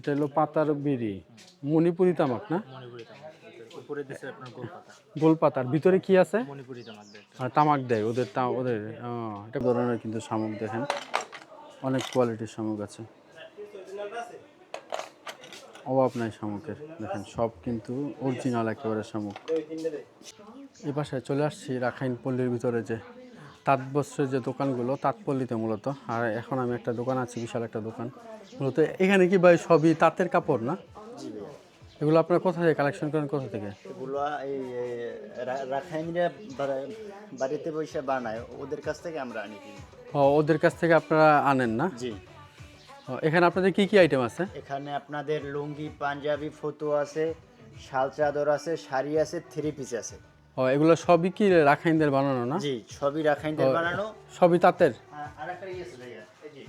এটা হলো পাতার বিড়ি, মণিপুরি তামাক না? মণিপুরি তামাক। উপরে দিছে আপনার গোলপাতা। গোলপাতার ভিতরে কি আছে? মণিপুরি তামাক দেয়। তামাক দেয় ওদের, ওদের এটা ধরনের কিন্তু শামুক দেখেন, অনেক কোয়ালিটির শামুক আছে, অভাব নাই শামুকের। দেখেন সব কিন্তু অরিজিনাল একেবারে শামুক। এই পাশে চলে আসছি রাখাইন পল্লীর ভিতরে, যে তাঁতবস্ত্রের যে দোকানগুলো, তাঁতপল্লীতে মূলত। আর এখন আমি একটা দোকান আছি, বিশাল একটা দোকান মূলত। এখানে কি ভাই সবই তাঁতের কাপড় না? এগুলো আপনারা কোথা থেকে কালেকশন করেন, কোথা থেকে? এগুলো এই রাখাইনরা বাড়িতে বসে বানায়, ওদের কাছ থেকে আমরা আনি কিনি। ওদের কাছ থেকে আপনারা আনেন না? জি। এখানে আপনাদের কি কি আইটেম আছে? এখানে আপনাদের লুঙ্গি, পাঞ্জাবি, ফতুয়া আছে, শাল চাদর আছে, শাড়ি আছে, থ্রি পিস আছে। এগুলো সবই কি রাখাইনদের বানানো না? জি, সবই রাখাইনদের বানানো। সবই তাঁতের? আরেকটা ইয়ে আছে ভাইয়া, এই যে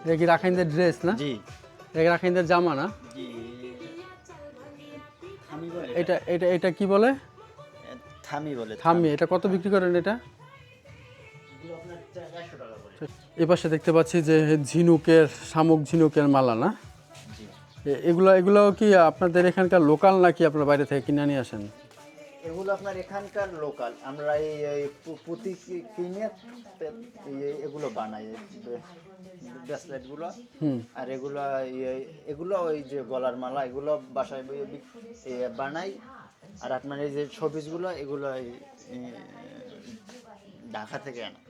এটা কি রাখাইনদের ড্রেস না? জি এটা রাখাইনদের জামা না? জি। থামি বলে, এটা এটা এটা কি বলে? থামি বলে। থামি। এটা কত বিক্রি করেন এটা? এগুলো আপনার 100 টাকা করে। এ পাশে দেখতে পাচ্ছি যে ঝিনুকের, শামুক ঝিনুকের মালা না? জি। এগুলো কি আপনাদের এখানকার লোকাল নাকি আপনার বাইরে থেকে কিনে নিয়ে আসেন? এগুলো আপনার এখানকার লোকাল, আমরা এই পুঁতি কিনে এগুলো বানাই, ব্রেসলেটগুলো। আর এগুলো ওই যে গলার মালা, এগুলো বাসায় বানাই। আর আপনার এই যে শোপিসগুলো, এগুলো ঢাকা থেকে আনা।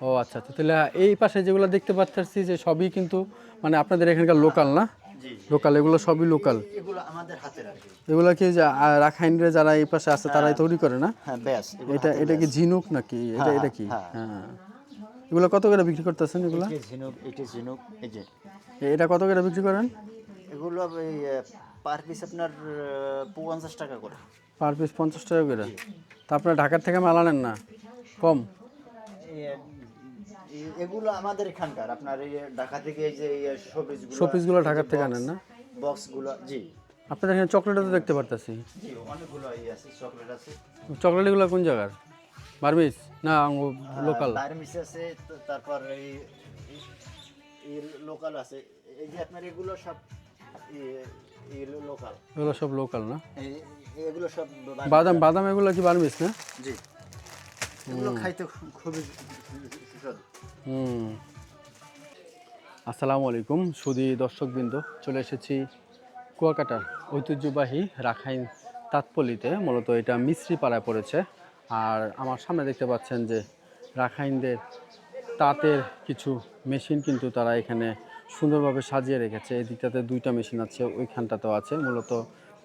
ও আচ্ছা আচ্ছা। তাহলে এই পাশে যেগুলো দেখতে পাচ্ছি যে সবই কিন্তু মানে আপনাদের এখানকার লোকাল না? জি, লোকাল, এগুলো সবই লোকাল। এগুলো আমাদের হাতের আর কি। এগুলো কি যে রাখাইনরা যারা এই পাশে আছে তারাই তৈরি করে না? হ্যাঁ, ব্যাস। এটা কি ঝিনুক নাকি? এটা কি? হ্যাঁ। এগুলো কত করে বিক্রি করতেছেন এগুলো? এটা ঝিনুক, এই যে এটা কত করে বিক্রি করেন? এগুলো এই পার পিস আপনার 50 টাকা করে। পার পিস 50 টাকা করে? তা আপনারা ঢাকার থেকে মাল আনেন না? কম? এগুলো আমাদের এখানকার, আপনার এই ঢাকা থেকে এই যে শোপিসগুলো ঢাকার থেকে আনেন না? বক্সগুলো। জি। আপনাদের এখানে চকলেটও তো দেখতে পারতেছি। জি, অনেকগুলো আছে, চকলেট আছে। চকলেটগুলো কোন জায়গার? বার্মিস না লোকাল? বার্মিস আছে, তারপর এই লোকাল আছে। এই যে আপনার এগুলো সব লোকাল। এগুলো সব লোকাল না? এগুলো সব বাদাম এগুলো কি বার্মিস না? জি। এগুলো খাইতে খুবই সুস্বাদু। আসসালামু আলাইকুম সুধী দর্শকবৃন্দ, চলে এসেছি কুয়াকাটার ঐতিহ্যবাহী রাখাইন তাঁতপল্লীতে। মূলত এটা মিস্ত্রি পাড়ায় পড়েছে। আর আমার সামনে দেখতে পাচ্ছেন যে রাখাইনদের তাঁতের কিছু মেশিন কিন্তু তারা এখানে সুন্দরভাবে সাজিয়ে রেখেছে। এই দিকটাতে 2টা মেশিন আছে, ওইখানটাতেও আছে। মূলত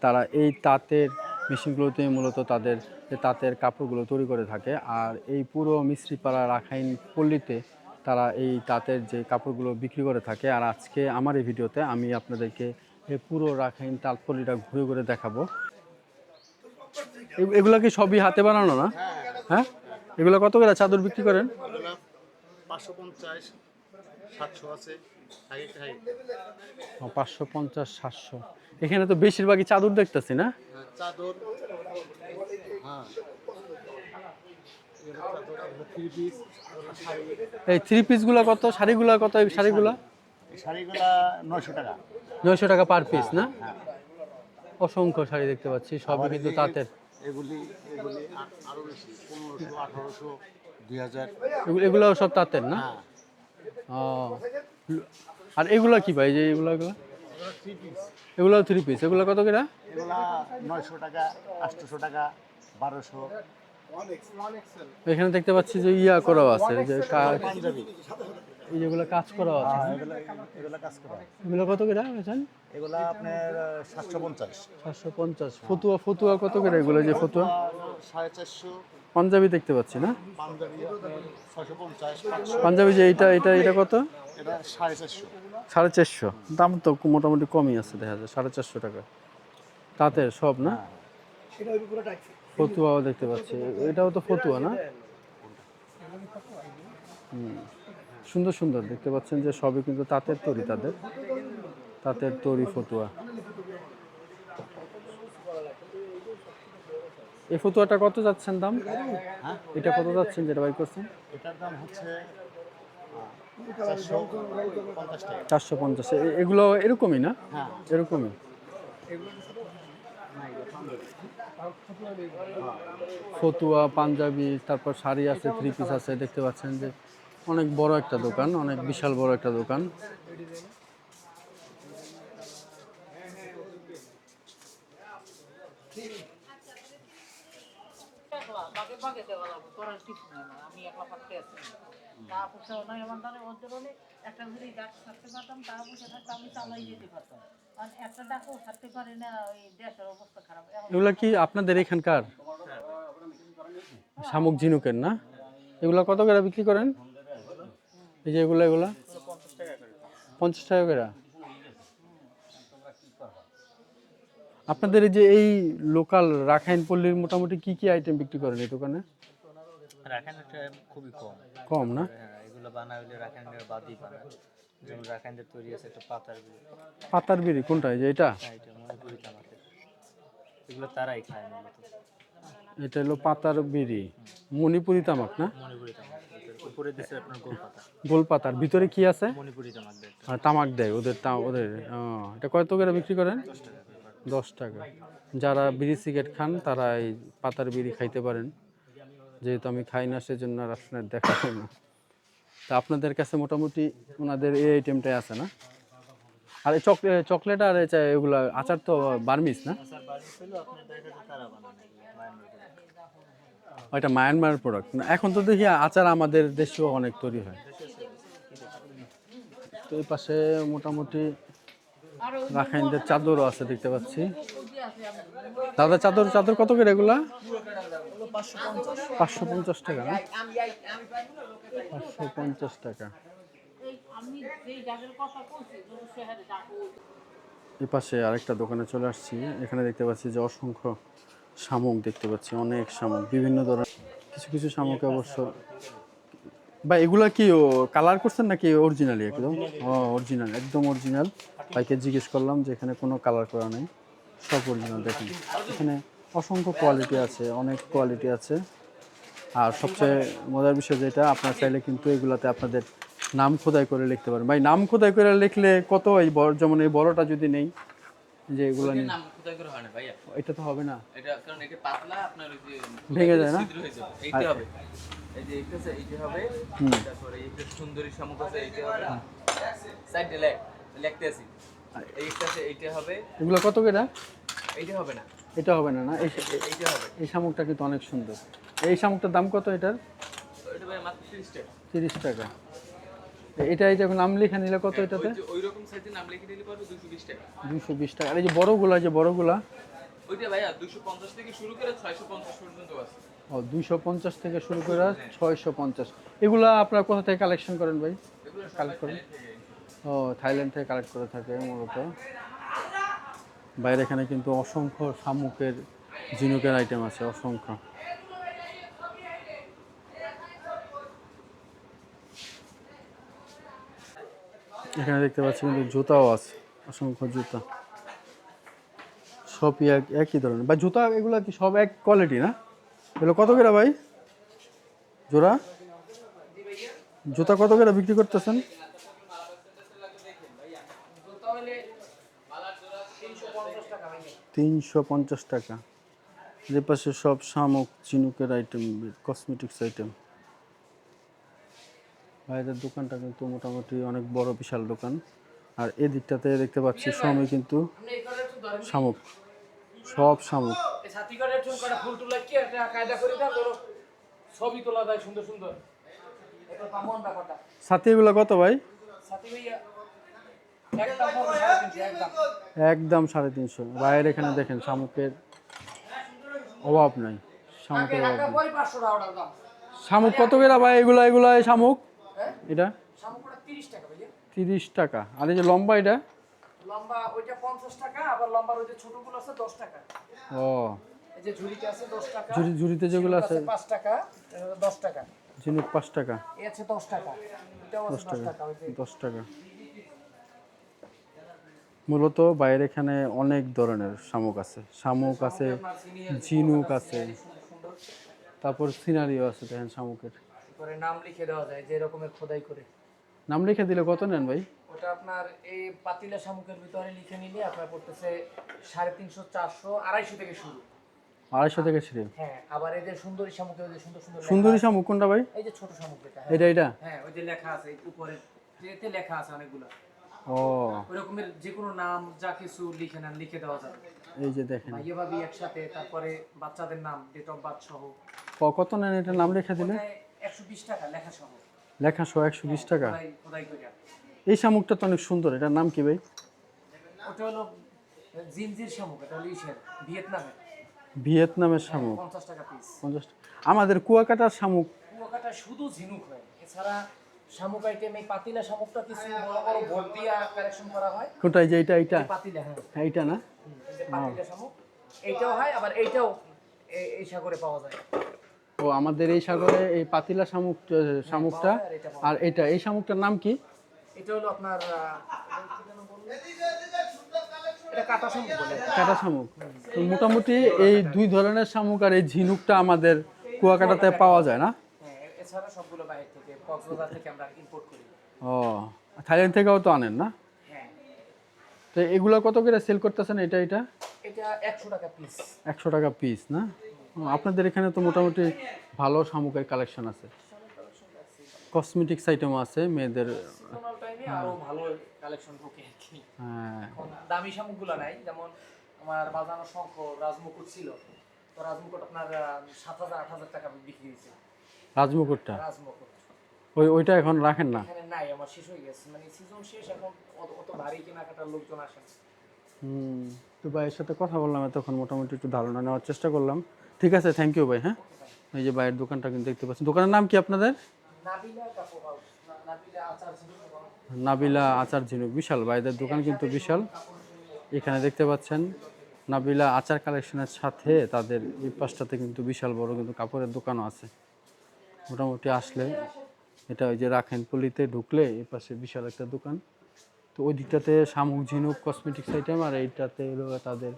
তারা এই তাঁতের মেশিনগুলোতে মূলত তাদের তাঁতের কাপড়গুলো তৈরি করে থাকে। আর এই পুরো মিস্ত্রিপাড়া রাখাইন পল্লীতে তারা এই তাঁতের যে কাপড়গুলো বিক্রি করে থাকে। আর আজকে আমার এই ভিডিওতে আমি আপনাদেরকে এই পুরো রাখাইন তাঁতপল্লীটা ঘুরে ঘুরে দেখাবো। এগুলো কি সবই হাতে বানানো না? হ্যাঁ। এগুলো কত করে চাদর বিক্রি করেন? 550, 700 আছে। 550, 700। এখানে তো বেশিরভাগই চাদর দেখতেছি না? চাদর, হ্যাঁ, এই 3 পিসগুলো কত? শাড়িগুলো কত? এই শাড়িগুলো 900 টাকা। 900 টাকা পার পিস না? অসংখ্য শাড়ি দেখতে পাচ্ছি, সবই কিন্তু তাঁতের। এগুলি আরো বেশি, 1500, 1800, 2000। এগুলো সব তাঁতের না? ও। আর এগুলো কি ভাই? যে এগুলো 3 পিস, এগুলো কত করে? এগুলা 900 টাকা, 800 টাকা, 1200। এখানে দেখতে পাচ্ছি যে করা আছে, যে পাঞ্জাবি, এই যেগুলো কাজ করা আছে, এগুলা কাজ করা। এগুলো কত করে বেচেন? এগুলা আপনার 750। 750। ফতুয়া কত করে? এগুলো যে ফতুয়া 450। পাঞ্জাবি দেখতে পাচ্ছি না? পাঞ্জাবি 650, 500। পাঞ্জাবি যে এটা কত? এটা 450। 450। দাম তো মোটামুটি কমই আছে, দেখা যায় 450 টাকা। তাঁতের সব না? ফতুয়াও দেখতে পাচ্ছি, এটাও তো ফতুয়া না? সুন্দর সুন্দর দেখতে পাচ্ছেন যে সবই কিন্তু তাঁতের তৈরি, তাঁতের তৈরি ফতুয়া। এই ফতুয়াটা কত যাচ্ছেন দাম? এটা কত যাচ্ছেন যেটা বাই করছেন? এটার দাম হচ্ছে 450 টাকা। 450, এগুলো এরকমই না? হ্যাঁ, এরকমই ফতুয়া, পাঞ্জাবি, তারপর শাড়ি আছে, থ্রি পিস আছে। দেখতে পাচ্ছেন যে অনেক বড় একটা দোকান, অনেক বিশাল বড় একটা দোকান। এগুলা কি আপনাদের এখানকার শামুক ঝিনুকের না? এগুলা কত করে বিক্রি করেন? এই যে এগুলা 50 টাকা করে। আপনাদের এই যে এই লোকাল রাখাইন পল্লীর মোটামুটি কি কি আইটেম বিক্রি করেন এই দোকানে? রাখাইনটা খুবই কম। কম না? হ্যাঁ, এগুলো বানায় হলে রাখাইনের বাদই বানায়। যেমন রাখাইনদের তৈরি আছে একটা পাতার বিড়ি। পাতার বিড়ি কোনটা? এই যে এটা? হ্যাঁ, এটা মণিপুরি তামাকের। এগুলো তারাই খায় মূলত। এটা হলো পাতার বিড়ি, মণিপুরি তামাক না? মণিপুরি তামাক। এটার উপরে দিছে আপনার গোলপাতা। গোল পাতার ভিতরে কি আছে? মণিপুরি তামাক দেয়। আর তামাক দেয় ওদের, ওদের এটা কত করে বিক্রি করেন? 10 টাকা করে। 10 টাকা। যারা বিড়ি সিগারেট খান তারা এই পাতার বিড়ি খাইতে পারেন। যেহেতু আমি খাই না সেজন্য আর আপনার দেখা হয় না। তা আপনাদের কাছে মোটামুটি ওনাদের এই আইটেমটাই আছে না? আর এই চকলেট আর এগুলা আচার তো বার্মিস না? আচার বার্মিস হলো আপনার দেখা যায় তারা বানায় না, এগুলো মায়ানমার product। ওইটা মায়ানমার প্রোডাক্ট না? এখন তো দেখি আচার আমাদের দেশেও অনেক তৈরি হয়। তো এই পাশে মোটামুটি রাখাইনদের চাদরও আছে দেখতে পাচ্ছি। দাদা চাদর চাদর কত করে এগুলা? 550 টাকা না? 550 টাকা। এই পাশে আরেকটা দোকানে চলে আসছি। এখানে দেখতে পাচ্ছি যে অসংখ্য শামুক দেখতে পাচ্ছি, অনেক শামুক বিভিন্ন ধরনের। কিছু কিছু শামুক অবশ্য বা এগুলা কি কালার করছেন নাকি অরিজিনালি একদম? অরিজিনাল, একদম অরিজিনাল। ভাইকে জিজ্ঞেস করলাম যে এখানে কোনো কালার করা নেই, সব অরিজিনাল। দেখেন এখানে অসংখ্য কোয়ালিটি আছে, অনেক কোয়ালিটি আছে। আর সবচেয়ে মজার বিষয় যেটা, আপনার চাইলে কিন্তু এগুলাতে আপনাদের নাম খোদাই করে লিখতে পারেন। ভাই নাম খোদাই করে লিখলে কত? এই বড়, যেমন এই বড়টা যদি নেই, যে এগুলো নেই, নাম খোদাই করে হয় না ভাইয়া। এটা তো হবে না, এটা কারণ এটা পাতলা, আপনার ওই যে ভেঙে যায় না? ছিদ্র হয়ে যাবে। এইটা হবে, এই যে এইটা আছে, এইটা হবে। তারপরে এইটা সুন্দরী শামুক আছে, এইটা হবে। সাইডে লিখতে আছে, এইটা আছে, এইটা হবে। এগুলো কত করে? এইটা হবে না, এটা হবে না না? এইটা হবে। এই শামুকটা কিন্তু অনেক সুন্দর। এই শামুকটার দাম কত এটার? এটা ভাই মাত্র 30 টাকা। 30 টাকা। এটাই যখন নাম লেখা নিলে কত এটাতে? ওই রকম সাইজের নাম লিখে দিলে পারবে 220 টাকা। 220 টাকা। আর এই যে বড়গুলা, যে বড়গুলা, ওইটা ভাইয়া 250 থেকে শুরু করে 650 পর্যন্ত আছে। 250 থেকে শুরু করে 650। এগুলা আপনারা কোথা থেকে কালেকশন করেন ভাই? এগুলো কালেক্ট করেন? থাইল্যান্ড থেকে কালেক্ট করে থাকে মূলত। বাইরে এখানে কিন্তু অসংখ্য শামুকের, ঝিনুকের আইটেম আছে, অসংখ্য। এখানে দেখতে পাচ্ছি কিন্তু জুতাও আছে, অসংখ্য জুতা। সবই একই ধরনের ভাই জুতা। এগুলো কি সব এক কোয়ালিটি না? এগুলো কত করে ভাই জোড়া? জুতা কত করে বিক্রি করতেছেন? 350 টাকা। যে পাশে সব শামুক, ঝিনুকের আইটেম, কসমেটিক্স আইটেম। ভাইদের দোকানটা কিন্তু মোটামুটি অনেক বড়, বিশাল দোকান। আর এদিকটাতে দেখতে পাচ্ছি সবই কিন্তু শামুক, সব শামুক। সাথে এগুলো কত ভাই? একদম 350। ভাইয়ের এখানে দেখেন শামুকের অভাব নাই, শামুকের অভাব নাই। শামুক কত করে ভাই? এগুলা এগুলা এই শামুক, এটা 30 টাকা। আর এই যে লম্বা, এটা লম্বা ওইটা 50 টাকা, আবার লম্বার ওই যে ছোটগুলো আছে 10 টাকা। ও এই যে ঝুড়িতে আছে 10 টাকা, ঝুড়িতে যেগুলো আছে 5 টাকা, 10 টাকা। ঝিনুক 5 টাকা, এই আছে 10 টাকা, এটাও আছে 10 টাকা। ওই যে 10 টাকা। মূলত বাইরে এখানে অনেক ধরনের শামুক আছে, শামুক আছে, ঝিনুক আছে, তারপর সিনারিও আছে দেখেন শামুকের। করে নাম লিখে দেওয়া যায় যে এরকমের খোদাই করে। নাম লিখে দিলে কত নেন ভাই? ওটা আপনার এই পাতিলা শামুকের ভিতরে লিখে নিলে আপনার পড়তেছে 350, 400, 250 থেকে শুরু। 250 থেকে শুরু। হ্যাঁ, আবার এই যে সুন্দরী শামুকের যে সুন্দর সুন্দর লেখা সুন্দরী আছে। শামুক কোনটা ভাই? এই যে ছোট শামুক যেটা, এটা এটা? হ্যাঁ ওই যে লেখা আছে এই উপরে, যেতে লেখা আছে অনেকগুলো। ও ওই রকমের যে কোনো নাম যা কিছু লিখে নেন, লিখে দেওয়া যাবে। এই যে দেখেন, ভাইয়া ভাবি একসাথে, তারপরে বাচ্চাদের নাম, ডেট অফ বার্থ সহ। কত নেন এটা নাম লিখে দিলে? ওটায় 120 টাকা লেখা সহ। লেখা সহ 120 টাকা। খোদাই করে। এই শামুকটা তো অনেক সুন্দর, এটার নাম কি ভাই? ওটা হলো জিনজির শামুক, এটা হলো ইসের, ভিয়েতনামের। ভিয়েতনামের শামুক 50 টাকা পিস। 50 টাকা। আমাদের কুয়াকাটার শামুক কুয়াকাটা শুধু ঝিনুক হয়, এছাড়া শামুক আইটেম এই পাতিলা শামুকটা কিছু বড় বড় বোট দিয়া কালেকশন করা হয়। কোনটা? যে এটা এটা? এই পাতিলা, হ্যাঁ হ্যাঁ এইটা না? এই যে পাতিলা শামুক, এইটাও হয়, আবার এইটাও এই সাগরে পাওয়া যায়। ও আমাদের এই সাগরে এই পাতিলা শামুকটা আর এটা, এই শামুকটার নাম কি? এটা হলো আপনার এটা কাটা শামুক বলে। কাটা শামুক। তো মোটামুটি এই দুই ধরনের শামুক আর এই ঝিনুকটা আমাদের কুয়াকাটাতে পাওয়া যায় না? হ্যাঁ, এছাড়া সবগুলো বাইরে থেকে, কক্সবাজার থেকে আমরা ইম্পোর্ট করি। ও থাইল্যান্ড থেকেও তো আনেন না? হ্যাঁ, তো এগুলো কত করে সেল করতেছেন? এটা এটা 100 টাকা পিস। 100 টাকা পিস না? ও, আপনাদের এখানে তো মোটামুটি ভালো শামুকের কালেকশন আছে, কসমেটিক্স আইটেমও আছে মেয়েদের। সিজনাল টাইমে আরো ভালো কালেকশন ঢোকে আর কি। হ্যাঁ এখন দামি শামুকগুলো নাই, যেমন আমার বাজানো শঙ্খ রাজমুকুট ছিল, তো রাজমুকুট আপনার 7,000, 8,000 টাকা বিক্রি হয়েছে। রাজমুকুটটা রাজমুকুট ওইটা এখন রাখেন না? এখানে নাই, আমার শেষ হয়ে গেছে, মানে সিজন শেষ, এখন অত ভারী কেনাকাটার লোকজন আসে না। তো ভাইয়ের সাথে কথা বললাম, তখন মোটামুটি একটু ধারণা নেওয়ার চেষ্টা করলাম। ঠিক আছে, থ্যাংক ইউ ভাই। হ্যাঁ, এই যে ভাইয়ের দোকানটা কিন্তু দেখতে পাচ্ছেন। দোকানের নাম কি আপনাদের? নাবিলা কাপড় হাউস, নাবিলা আচার ছিল। নাবিলা আচার ঝিনুক। বিশাল ভাইদের দোকান কিন্তু বিশাল। এখানে দেখতে পাচ্ছেন নাবিলা আচার কালেকশনের সাথে তাদের এই পাশটাতে কিন্তু বিশাল বড় কিন্তু কাপড়ের দোকানও আছে। মোটামুটি আসলে এটা ওই যে রাখাইন পল্লীতে ঢুকলে এই পাশে বিশাল একটা দোকান। তো ওই দিকটাতে শামুক ঝিনুক কসমেটিক্স আইটেম, আর এইটাতে হলো তাদের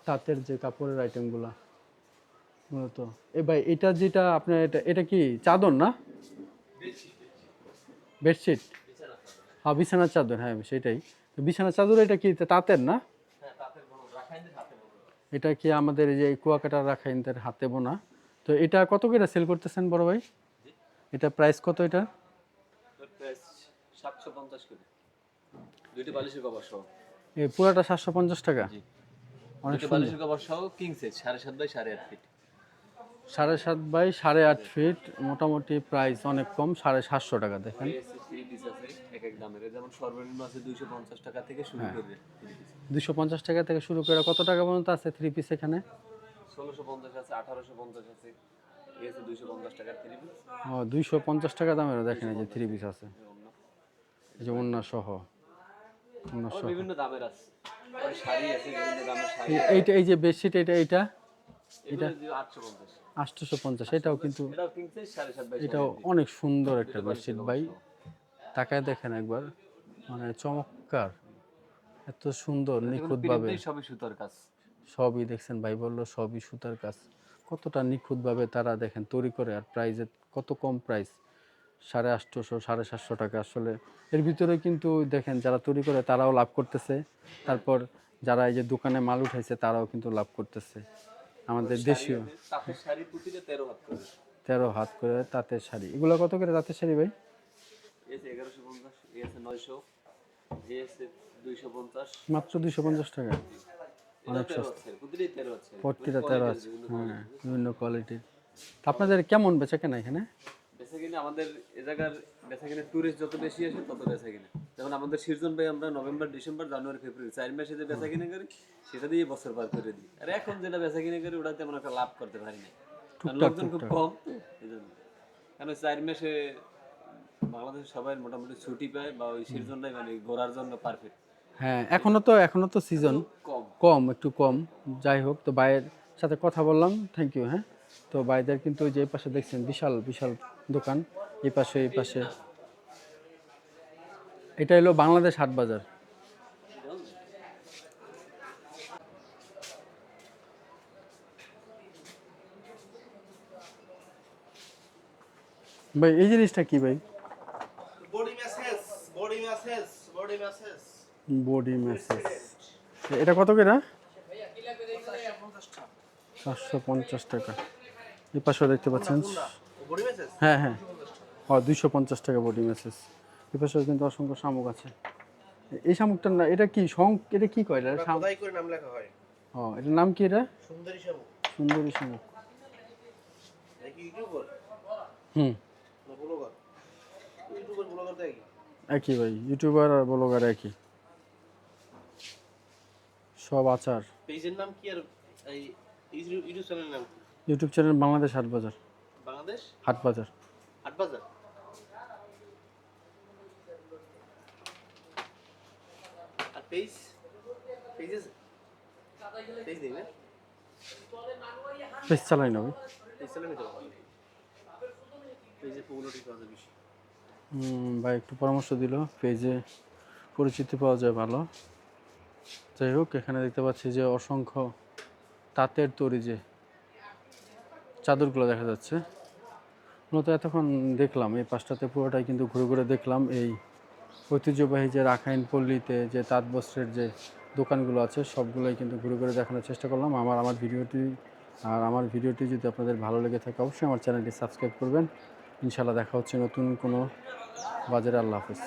তাঁতের যে কাপড়ের আইটেমগুলো মূলত। ভাই এটা যেটা আপনার, এটা কি চাদর না? বেডশিট? হ্যাঁ বিছানার চাদর, হ্যাঁ সেটাই। তো বিছানার চাদর এটা কি তাঁতের না? এটা কি আমাদের এই যে কুয়াকাটার রাখাইনদের হাতে বোনা? তো এটা কত করে সেল করতেছেন বড় ভাই? এটা প্রাইস কত? এটা 750 করে, দুইটা বালিশের কভার সহ। এই পুরাটা 750 টাকা? অনেক দুইটা সুন্দর। বালিশের কভার সহ king size 7.5 by 8.5 feet. 7.5 by 8.5 feet, মোটামুটি প্রাইস অনেক কম, 750 টাকা। দেখেন থ্রি পিস আছে এক এক দামের, যেমন সর্বনিম্ন আছে 250 টাকা থেকে শুরু করে থ্রি পিস। 250 টাকা থেকে শুরু করে কত টাকা পর্যন্ত আছে থ্রি পিস এখানে? 1650 আছে, 1850 আছে, এই আছে 250 টাকার থ্রি পিস। ও 250 টাকা দামেরও দেখেন এই যে থ্রি পিস আছে, এই যে ওন্না সহ। ওন্না সহ বিভিন্ন দামের আছে, আর শাড়ি আছে বিভিন্ন দামের শাড়ি। এইটা এই যে বেডশিট, এটা এটা 850, 850। এটাও কিন্তু, এটাও কিং সাইজ 7.5 বাই 8.5। এটাও অনেক সুন্দর একটা বেডশিট ভাই। তাকায় দেখেন একবার, মানে চমৎকার, এত সুন্দর নিখুঁতভাবে। সবই সুতার কাজ। সবই দেখছেন ভাই বললো সবই সুতার কাজ। কতটা নিখুঁতভাবে তারা দেখেন তৈরি করে, আর প্রাইসে কত কম প্রাইস, 850, 750 টাকা। আসলে এর ভিতরে কিন্তু দেখেন যারা তৈরি করে তারাও লাভ করতেছে, তারপর যারা এই যে দোকানে মাল উঠাইছে তারাও কিন্তু লাভ করতেছে। আমাদের দেশীয় তাঁতের শাড়ি প্রতিটা 13 হাত করে। 13 হাত করে তাঁতের শাড়ি। এগুলো কত করে তাঁতের শাড়ি ভাই? এই আছে 1150, এই আছে 900, এই আছে 250। মাত্র 250 টাকা, অনেক সস্তা। প্রতিটাই 13 আছে, প্রতিটা 13 আছে, হ্যাঁ বিভিন্ন কোয়ালিটির। আপনাদের কেমন বেচা কেনা এখানে? বেচাকিনা আমাদের এ জায়গার বেচাকিনা টুরিস্ট যত বেশি আসে তত বেচাকিনা। যেমন আমাদের সিজন ভাই আমরা নভেম্বর, ডিসেম্বর, জানুয়ারি, ফেব্রুয়ারি 4 মাসে যে বেচাকিনা করি সেটা দিয়ে বছর পার করে দিই। আর এখন যেটা বেচাকিনা করি ওটা তেমন একটা লাভ করতে পারি না, কারণ লোকজন খুব কম, এই জন্য। কারণ 4 মাসে বাংলাদেশের সবাই মোটামুটি ছুটি পায়, বা ওই সিজনটাই মানে ঘোরার জন্য পারফেক্ট। হ্যাঁ এখনো তো সিজন কম একটু কম। যাই হোক, তো ভাইয়ের সাথে কথা বললাম, থ্যাংক ইউ। হ্যাঁ, তো ভাইদের কিন্তু ওই যে এই পাশে দেখছেন বিশাল বিশাল দোকান, এই পাশে এটা হলো বাংলাদেশ হাট বাজার। ভাই এই জিনিসটা কি ভাই? বডি ম্যাসেজ বডি ম্যাসেজ, এটা কত করে? 450 টাকা। এই পাশেও দেখতে পাচ্ছেন, হ্যাঁ হ্যাঁ, 250 টাকা বডি ম্যাসেজ। এই পাশেও কিন্তু অসংখ্য শামুক আছে। এই শামুকটার না, এটা কি এটা কি কয়? এটা খোদাই করে নাম লেখা হয়। এটার নাম কি? এটা সুন্দরী শামুক। সুন্দরী শামুক। এটা কি ইউটিউবার হুম, না ব্লগার? ইউটিউবার ব্লগার দেয় কি? একই ভাই, ইউটিউবার আর ব্লগার একই, সব আচার। পেজের নাম কি আর এই ইউটিউব চ্যানেলের নাম কি? ইউটিউব চ্যানেল বাংলাদেশ হাট বাজার। বাংলাদেশ হাট বাজার। হাটবাজার। আর পেজ নেই না? বেশ চালাই না ভাই। পেজ চালানো তো পেজে পপুলারিটি পাওয়া যায় বেশি। ভাই একটু পরামর্শ দিল, পেজে পরিচিতি পাওয়া যায় ভালো। যাই হোক, এখানে দেখতে পাচ্ছি যে অসংখ্য তাঁতের তৈরি যে চাদরগুলো দেখা যাচ্ছে। মূলত এতক্ষণ দেখলাম এই পাশটাতে পুরোটাই কিন্তু ঘুরে ঘুরে দেখলাম এই ঐতিহ্যবাহী যে রাখাইন পল্লীতে যে তাঁত বস্ত্রের যে দোকানগুলো আছে সবগুলোই কিন্তু ঘুরে ঘুরে দেখানোর চেষ্টা করলাম। আমার ভিডিওটি যদি আপনাদের ভালো লেগে থাকে অবশ্যই আমার চ্যানেলটি সাবস্ক্রাইব করবেন। ইনশাআল্লাহ দেখা হচ্ছে নতুন কোনো বাজারে। আল্লাহ হাফেজ।